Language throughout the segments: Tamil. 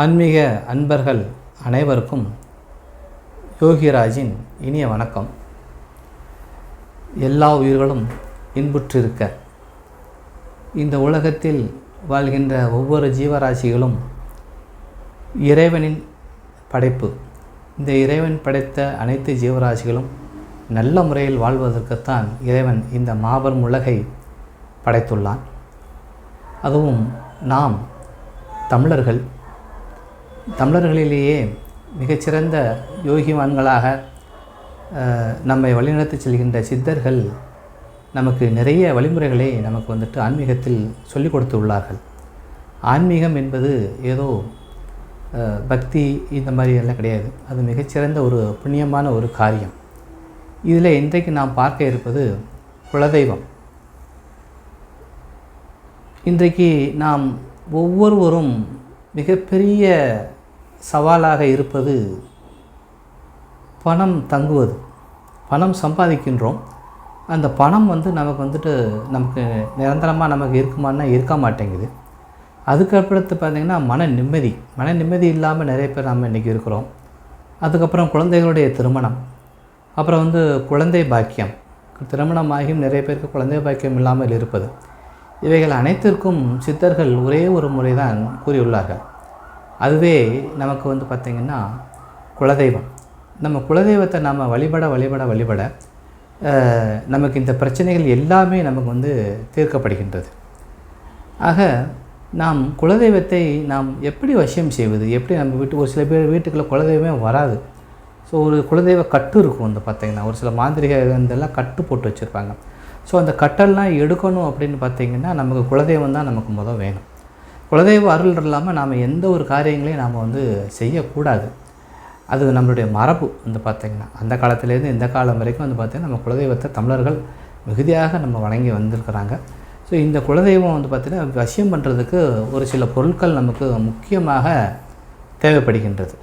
ஆன்மீக அன்பர்கள் அனைவருக்கும் யோகிராஜின் இனிய வணக்கம். எல்லா உயிர்களும் இன்புற்றிருக்க, இந்த உலகத்தில் வாழ்கின்ற ஒவ்வொரு ஜீவராசிகளும் இறைவனின் படைப்பு. இந்த இறைவன் படைத்த அனைத்து ஜீவராசிகளும் நல்ல முறையில் வாழ்வதற்குத்தான் இறைவன் இந்த மாபெரும் உலகை படைத்துள்ளான். அதுவும் நாம் தமிழர்களிலேயே மிகச்சிறந்த யோகிமான்களாக நம்மை வழிநடத்தி செல்கின்ற சித்தர்கள் நமக்கு நிறைய வழிமுறைகளை நமக்கு ஆன்மீகத்தில் சொல்லிக் கொடுத்து உள்ளார்கள். ஆன்மீகம் என்பது ஏதோ பக்தி இந்த மாதிரி எல்லாம் கிடையாது. அது மிகச்சிறந்த ஒரு புண்ணியமான ஒரு காரியம். இதில் இன்றைக்கு நாம் பார்க்க இருப்பது குலதெய்வம். இன்றைக்கு நாம் ஒவ்வொருவரும் மிகப்பெரிய சவாலாக இருப்பது பணம் தங்குவது. பணம் சம்பாதிக்கின்றோம், அந்த பணம் நமக்கு நிரந்தரமாக நமக்கு இருக்குமான்னா இருக்க மாட்டேங்குது. அதுக்கப்புறத்து பார்த்திங்கன்னா மன நிம்மதி இல்லாமல் நிறைய பேர் நம்ம இன்றைக்கி இருக்கிறோம். அதுக்கப்புறம் குழந்தைகளுடைய திருமணம், அப்புறம் குழந்தை பாக்கியம். திருமணமாகியும் நிறைய பேருக்கு குழந்தை பாக்கியம் இல்லாமல் இருப்பது. இவைகள் அனைத்திற்கும் சித்தர்கள் ஒரே ஒரு முறை தான் கூறியுள்ளார்கள். அதுவே நமக்கு பார்த்திங்கன்னா குலதெய்வம். நம்ம குலதெய்வத்தை நாம் வழிபட நமக்கு இந்த பிரச்சனைகள் எல்லாமே நமக்கு தீர்க்கப்படுகின்றது. ஆக நாம் குலதெய்வத்தை நாம் எப்படி வசியம் செய்வது? எப்படி நம்ம ஒரு சில பேர் வீட்டுக்குள்ளே குலதெய்வமே வராது. ஸோ ஒரு குலதெய்வ கட்டு இருக்கும் பார்த்திங்கன்னா, ஒரு சில மாந்திரிக இதெல்லாம் கட்டு போட்டு வச்சுருப்பாங்க. ஸோ அந்த கட்டெல்லாம் எடுக்கணும் அப்படின்னு பார்த்திங்கன்னா நமக்கு குலதெய்வம் தான் நமக்கு வேணும். குலதெய்வ அருள் இல்லாமல் நாம் எந்த ஒரு காரியங்களையும் நாம் செய்யக்கூடாது. அது நம்மளுடைய மரபு பார்த்திங்கன்னா. அந்த காலத்துலேருந்து இந்த காலம் வரைக்கும் பார்த்திங்கன்னா நம்ம குலதெய்வத்தை தமிழர்கள் மிகுதியாக நம்ம வணங்கி வந்திருக்கிறாங்க. ஸோ இந்த குலதெய்வம் பார்த்திங்கன்னா வசியம் பண்ணுறதுக்கு ஒரு சில பொருட்கள் நமக்கு முக்கியமாக தேவைப்படுகின்றது.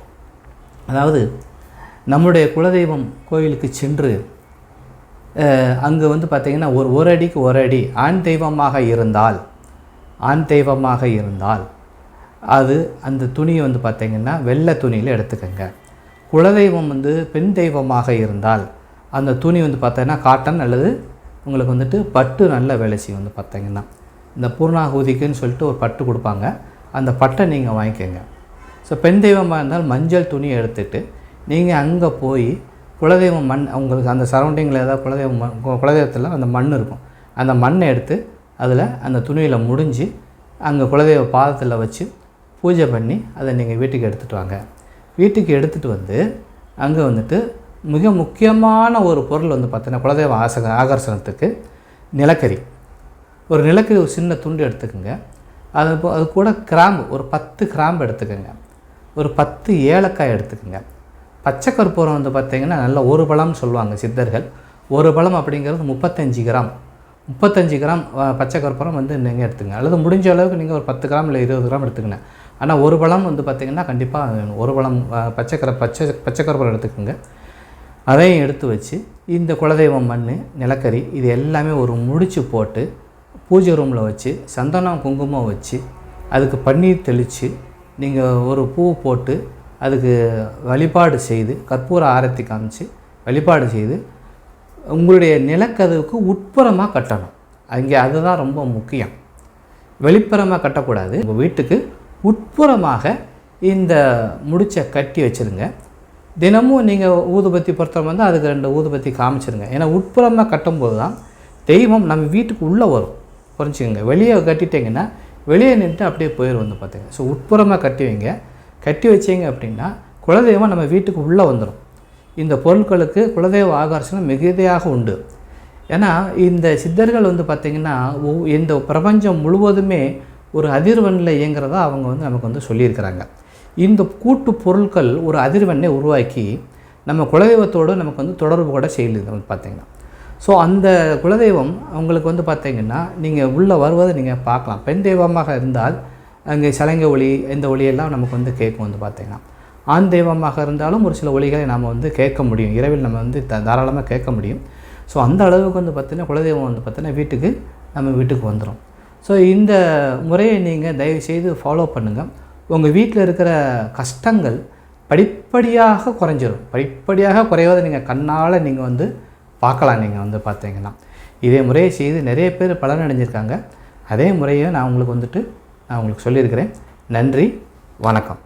அதாவது நம்முடைய குலதெய்வம் கோயிலுக்கு சென்று அங்கே பார்த்திங்கன்னா ஒரு அடிக்கு ஒரு அடி ஆண் தெய்வமாக இருந்தால் அது அந்த துணியை பார்த்திங்கன்னா வெள்ளை துணியில் எடுத்துக்கோங்க. குலதெய்வம் பெண் தெய்வமாக இருந்தால் அந்த துணி பார்த்திங்கன்னா காட்டன் அல்லது உங்களுக்கு பட்டு நல்ல வேலை செய்யும். பார்த்திங்கன்னா இந்த பூர்ணாகுதிக்குன்னு சொல்லிட்டு ஒரு பட்டு கொடுப்பாங்க, அந்த பட்டை நீங்கள் வாங்கிக்கோங்க. ஸோ பெண் தெய்வமாக இருந்தால் மஞ்சள் துணியை எடுத்துகிட்டு நீங்கள் அங்கே போய் குலதெய்வம் மண், உங்களுக்கு அந்த சரௌண்டிங்கில் ஏதாவது குலதெய்வத்தில் அந்த மண் இருக்கும், அந்த மண்ணை எடுத்து அதில் அந்த துணியில் முடிஞ்சு அங்கே குலதெய்வ பாதத்தில் வச்சு பூஜை பண்ணி அதை நீங்கள் வீட்டுக்கு எடுத்துகிட்டு வாங்க. வீட்டுக்கு எடுத்துகிட்டு அங்கே மிக முக்கியமான ஒரு பொருள் பார்த்தீங்கன்னா குலதெய்வ ஆகர்ஷணத்துக்கு நிலக்கரி. ஒரு நிலக்கரி ஒரு சின்ன துண்டு எடுத்துக்கோங்க. அது கூட கிராம்பு ஒரு 10 கிராம்பு எடுத்துக்கோங்க. ஒரு 10 ஏலக்காய் எடுத்துக்கோங்க. பச்சை கற்பூரம் பார்த்திங்கன்னா நல்ல ஒரு பழம்னு சொல்லுவாங்க சித்தர்கள். ஒரு பழம் அப்படிங்கிறது 35 கிராம். 35 கிராம் பச்சை கற்பூரம் நீங்கள் எடுத்துங்க. அல்லது முடிஞ்ச அளவுக்கு நீங்கள் ஒரு 10 கிராம் இல்லை 20 கிராம் எடுத்துக்கங்க. ஆனால் ஒரு பழம் பார்த்திங்கன்னா கண்டிப்பாக வேணும். ஒரு பழம் பச்சை கற்பூரம் எடுத்துக்கோங்க. அதையும் எடுத்து வச்சு இந்த குலதெய்வம் மண், நிலக்கரி இது எல்லாமே ஒரு முடிச்சு போட்டு பூஜை ரூமில் வச்சு சந்தனம் குங்குமம் வச்சு அதுக்கு பன்னீர் தெளித்து நீங்கள் ஒரு பூ போட்டு அதுக்கு வழிபாடு செய்து கற்பூர ஆரத்தி காமிச்சு வழிபாடு செய்து உங்களுடைய நிலக்கதவுக்கு உட்புறமாக கட்டணும். அங்கே அதுதான் ரொம்ப முக்கியம். வெளிப்புறமாக கட்டக்கூடாது. உங்கள் வீட்டுக்கு உட்புறமாக இந்த முடிச்சை கட்டி வச்சுருங்க. தினமும் நீங்கள் ஊதுபத்தி பொறுத்தவரை அதுக்கு 2 ஊதுபத்தி காமிச்சிருங்க. ஏன்னா உட்புறமாக கட்டும்போது தான் தெய்வம் நம்ம வீட்டுக்கு உள்ளே வரும். புரிஞ்சுக்கோங்க. வெளியே கட்டிட்டிங்கன்னா வெளியே நின்று அப்படியே போயிடும் பார்த்துங்க. ஸோ உட்புறமாக கட்டி வைங்க. கட்டி வச்சிங்க அப்படின்னா குலதெய்வம் நம்ம வீட்டுக்கு உள்ளே வந்துடும். இந்த பொருட்களுக்கு குலதெய்வ ஆகர்ஷணம் மிகுதியாக உண்டு. ஏன்னா இந்த சித்தர்கள் பார்த்திங்கன்னா இந்த பிரபஞ்சம் முழுவதுமே ஒரு அதிர்வெண்ணில் இயங்குறதா அவங்க நமக்கு சொல்லியிருக்கிறாங்க. இந்த கூட்டு பொருட்கள் ஒரு அதிர்வெண்ணை உருவாக்கி நம்ம குலதெய்வத்தோடு நமக்கு தொடர்பு கூட செய்யுது பார்த்திங்கன்னா. ஸோ அந்த குலதெய்வம் அவங்களுக்கு பார்த்திங்கன்னா நீங்கள் உள்ளே வருவதை நீங்கள் பார்க்கலாம். பெண் தெய்வமாக இருந்தால் அங்கே சலங்கை ஒளி இந்த ஒளியெல்லாம் நமக்கு கேட்கும் பார்த்திங்கன்னா. ஆண் தெய்வமாக இருந்தாலும் ஒரு சில ஒளிகளை நாம் கேட்க முடியும். இரவில் நம்ம தாராளமாக கேட்க முடியும். ஸோ அந்த அளவுக்கு பார்த்திங்கன்னா குலதெய்வம் பார்த்திங்கன்னா நம்ம வீட்டுக்கு வந்துடும். ஸோ இந்த முறையை நீங்கள் தயவுசெய்து ஃபாலோ பண்ணுங்கள். உங்கள் வீட்டில் இருக்கிற கஷ்டங்கள் படிப்படியாக குறைஞ்சிரும். படிப்படியாக குறைவதை நீங்கள் கண்ணால் நீங்கள் வந்து பார்க்கலாம். நீங்கள் வந்து பார்த்தீங்கன்னா இதே முறையை செய்து நிறைய பேர் பலன் அடைஞ்சிருக்காங்க. அதே முறையை நான் உங்களுக்கு சொல்லியிருக்கிறேன். நன்றி, வணக்கம்.